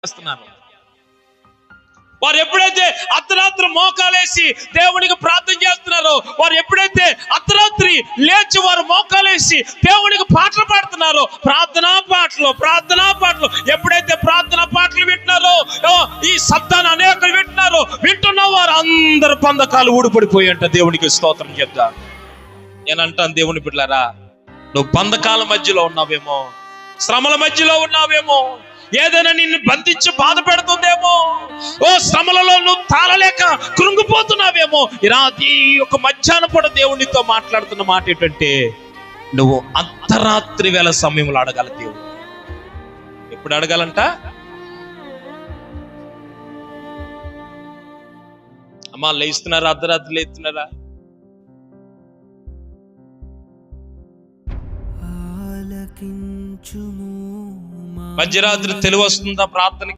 చేస్తున్నారు. వారు ఎప్పుడైతే అర్ధరాత్రి మోకాలేసి దేవునికి ప్రార్థన చేస్తున్నారో, వారు ఎప్పుడైతే అర్ధరాత్రి లేచి వారు మోకాలేసి దేవునికి పాటలు పాడుతున్నారో, ప్రార్థనా పాటలు ఎప్పుడైతే ప్రార్థనా పాటలు వింటున్నారో, ఈ శబ్దాన్ని అనేకలు వింటున్న వారు అందరు బంధకాలు ఊడిపడిపోయి అంట. దేవునికి స్తోత్రం చెప్తా. నేనంటాను, దేవుని బిడ్డలారా, నువ్వు బంధకాల మధ్యలో ఉన్నావేమో, శ్రమల మధ్యలో ఉన్నావేమో, ఏదైనా నిన్ను బంధించి బాధ పెడుతుందేమో, ఓ శ్రమలలో నువ్వు తాళలేక కృంగిపోతున్నావేమో. ఈ యొక్క మధ్యాహ్నం పూట దేవునితో మాట్లాడుతున్న మాట ఏంటంటే, నువ్వు అర్ధరాత్రి వేళ సమయంలో అడగాల. దేవుడు ఎప్పుడు అడగాలంట? అమ్మా లేస్తున్నారా? అర్ధరాత్రి లేస్తున్నారా? మధ్యరాత్రి తెలివి వస్తుందా ప్రార్థనకి?